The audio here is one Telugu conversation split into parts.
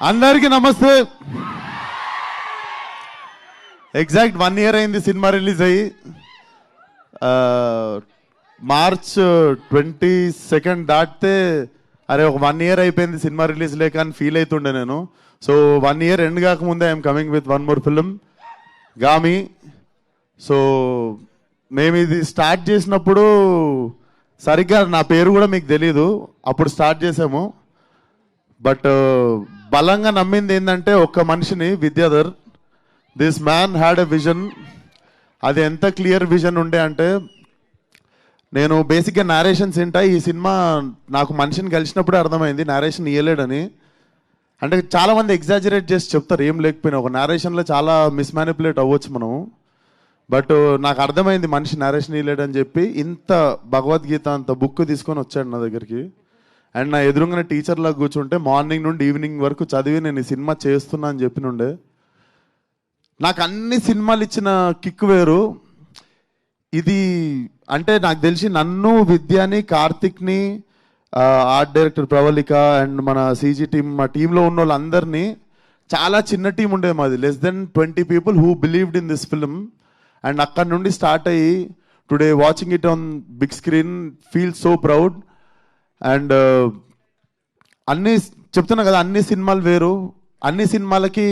అందరికీ నమస్తే. ఎగ్జాక్ట్ 1 year అయింది సినిమా రిలీజ్ అయ్యి. మార్చ్ 22 దాటితే అరే ఒక 1 year అయిపోయింది సినిమా రిలీజ్ లేక అని ఫీల్ అవుతుండే నేను. సో 1 year ఎండ్ కాకముందే I'm coming with one more film, Gaami. So మేము ఇది స్టార్ట్ చేసినప్పుడు సరిగ్గా నా పేరు కూడా మీకు తెలీదు, అప్పుడు స్టార్ట్ చేసాము. బట్ బలంగా నమ్మింది ఏంటంటే ఒక్క మనిషిని, Vidyadhar. This man had a vision. అది ఎంత క్లియర్ విజన్ ఉండే అంటే, నేను బేసిక్గా నేరేషన్స్ ఏంటా, ఈ సినిమా నాకు మనిషిని కలిసినప్పుడే అర్థమైంది నేరేషన్ ఇయ్యలేడని. అంటే చాలామంది ఎగ్జాజరేట్ చేసి చెప్తారు ఏం లేకపోయినా, ఒక నేరేషన్లో చాలా మిస్మానిపులేట్ అవ్వచ్చు మనము. బట్ నాకు అర్థమైంది మనిషి నేరేషన్ ఇయ్యలేడని చెప్పి, ఇంత భగవద్గీత అంత బుక్ తీసుకొని వచ్చాడు నా దగ్గరికి. అండ్ నా ఎదురుగానే టీచర్లా కూర్చుంటే మార్నింగ్ నుండి ఈవినింగ్ వరకు చదివి నేను ఈ సినిమా చేస్తున్నా అని చెప్పినుండే. నాకు అన్ని సినిమాలు ఇచ్చిన కిక్ వేరు. ఇది అంటే నాకు తెలిసి నన్ను, విద్యాని, కార్తిక్ని, ఆర్ట్ డైరెక్టర్ ప్రవళిక అండ్ మన సీజీ టీమ్, మా టీంలో ఉన్న వాళ్ళందరినీ, చాలా చిన్న టీం ఉండేది మాది, less than 20 people who believed in this film. And అక్కడ నుండి స్టార్ట్ అయ్యి today watching it on big screen feel so proud. And అన్ని చెప్తున్నా కదా, అన్ని సినిమాలు వేరు. అన్ని సినిమాలకి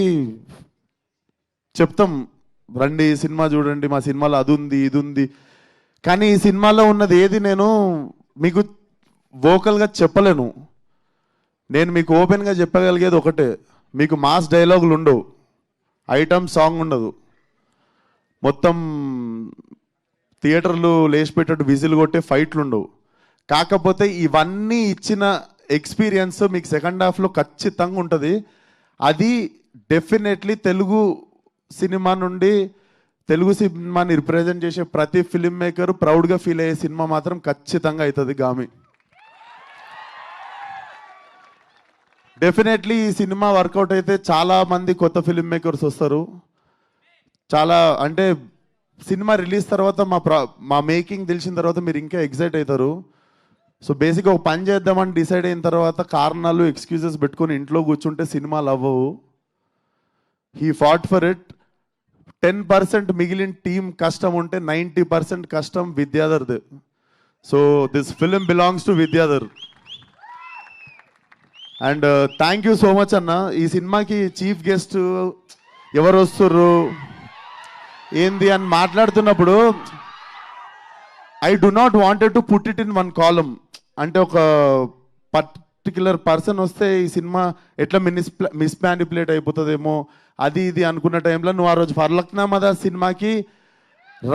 చెప్తాం రండి సినిమా చూడండి, మా సినిమాలో అది ఉంది ఇది ఉంది, కానీ ఈ సినిమాలో ఉన్నది ఏది నేను మీకు వోకల్గా చెప్పలేను. నేను మీకు ఓపెన్గా చెప్పగలిగేది ఒకటే, మీకు మాస్ డైలాగులు ఉండవు, ఐటమ్ సాంగ్ ఉండదు, మొత్తం థియేటర్లు లేచిపెట్టేట్టు విజిల్ కొట్టే ఫైట్లు ఉండవు. కాకపోతే ఇవన్నీ ఇచ్చిన ఎక్స్పీరియన్స్ మీకు సెకండ్ హాఫ్లో ఖచ్చితంగా ఉంటుంది. అది డెఫినెట్లీ తెలుగు సినిమా నుండి, తెలుగు సినిమాని రిప్రజెంట్ చేసే ప్రతి ఫిల్మ్ మేకర్ ప్రౌడ్గా ఫీల్ అయ్యే సినిమా మాత్రం ఖచ్చితంగా అవుతుంది గామి. డెఫినెట్లీ ఈ సినిమా వర్కౌట్ అయితే చాలా మంది కొత్త ఫిల్మ్ మేకర్స్ వస్తారు. చాలా అంటే సినిమా రిలీజ్ తర్వాత మా మేకింగ్ తెలిసిన తర్వాత మీరు ఇంకా ఎగ్జైట్ అవుతారు. సో బేసిక్గా ఒక పని చేద్దామని డిసైడ్ అయిన తర్వాత కారణాలు, ఎక్స్క్యూజెస్ పెట్టుకొని ఇంట్లో కూర్చుంటే సినిమాలు అవ్వవు. He fought for it. 10% మిగిలిన టీం కష్టం ఉంటే 90% కష్టం విద్యాధర్ది. So this film belongs to Vidyadhar. And thank you so much అన్న. ఈ సినిమాకి చీఫ్ గెస్ట్ ఎవరు వస్తుర్రు ఏంది అని మాట్లాడుతున్నప్పుడు I do not wanted to put it in one column. అంటే ఒక పర్టిక్యులర్ పర్సన్ వస్తే ఈ సినిమా ఎట్లా మిస్మానిపులేట్ అయిపోతుందేమో అది ఇది అనుకున్న టైంలో నువ్వు ఆ రోజు ఫర్లక్నామా సినిమాకి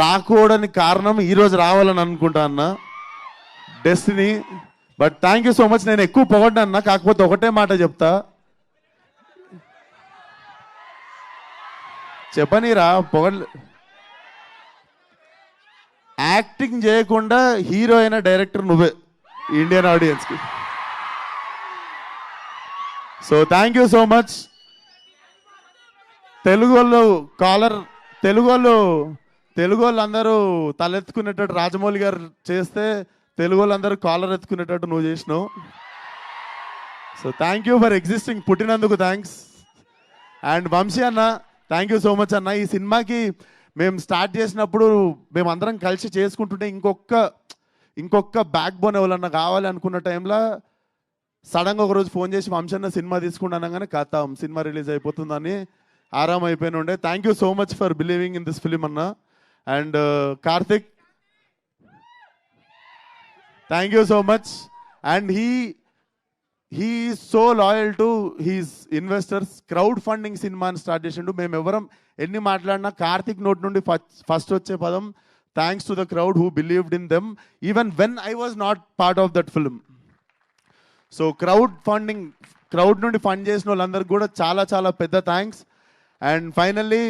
రాకూడని కారణం ఈరోజు రావాలని అనుకుంటా అన్న, destiny. But thank you so much. నేను ఎక్కువ పొగడ్డా అన్న, కాకపోతే ఒకటే మాట చెప్తా, చెప్పనీరా యాక్టింగ్ చేయకుండా హీరో అయిన డైరెక్టర్ నువ్వే ఇండియన్ ఆడియన్స్కి. So thank you so much. Telugu వాళ్ళు అందరూ తలెత్తుకునేటట్టు రాజమౌళి గారు చేస్తే, తెలుగు వాళ్ళందరూ కాలర్ ఎత్తుకునేటట్టు నువ్వు చేసినావు. So thank you for existing, పుట్టినందుకు థ్యాంక్స్. అండ్ వంశీ అన్న, థ్యాంక్ యూ సో మచ్ అన్న. ఈ సినిమాకి మేము స్టార్ట్ చేసినప్పుడు మేమందరం కలిసి చేసుకుంటుంటే ఇంకొక బ్యాక్ బోన్ ఎవరన్నా కావాలి అనుకున్న టైంలో సడన్గా ఒకరోజు ఫోన్ చేసి వంశీ అన్న సినిమా తీసుకుంటాను కానీ కథ సినిమా రిలీజ్ అయిపోతుందని ఆరామ్ అయిపోయిన ఉండే. Thank you so much for believing in this film అన్న. And Karthik, thank you so much. And he is so loyal to his investors. Crowd funding సినిమాని స్టార్ట్ చేసిండు. మేము ఎవరం ఎన్ని మాట్లాడినా కార్తిక్ నోట్ నుండి ఫస్ట్ వచ్చే పదం thanks to the crowd who believed in them even when I was not part of that film. So crowd నుండి ఫండ్ చేసిన వాళ్ళందరికీ కూడా చాలా చాలా పెద్ద థ్యాంక్స్. అండ్ ఫైనల్లీ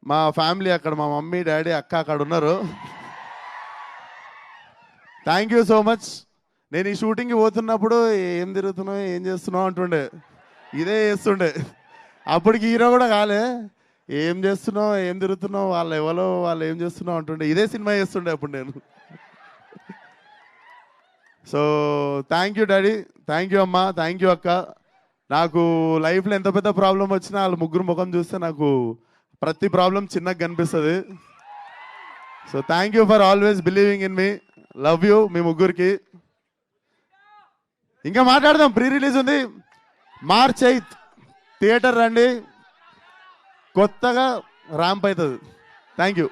మా ఫ్యామిలీ, అక్కడ మా మమ్మీ, డాడీ, అక్క అక్కడ ఉన్నారు. Thank you so much. నేను ఈ షూటింగ్కి పోతున్నప్పుడు ఏం తిరుగుతున్నావు ఏం చేస్తున్నావు అంటుండే, ఇదే చేస్తుండే. అప్పటికి హీరో కూడా కాలే, ఏం చేస్తున్నావు ఏం తిరుగుతున్నావు, వాళ్ళు ఏం చేస్తున్నావు అంటుండే, ఇదే సినిమా చేస్తుండే అప్పుడు నేను. So thank you daddy, thank you అమ్మ, థ్యాంక్ యూ అక్క. నాకు లైఫ్లో ఎంత పెద్ద ప్రాబ్లం వచ్చినా వాళ్ళ ముగ్గురు ముఖం చూస్తే నాకు ప్రతి ప్రాబ్లం చిన్నగా కనిపిస్తుంది. So thank you for always believing in me. Love you మీ ముగ్గురికి. ఇంకా మాట్లాడదాం. ప్రీ రిలీజ్ ఉంది March 8th. థియేటర్ రండి, కొత్తగా ర్యాంప్ అవుతుంది. Thank you.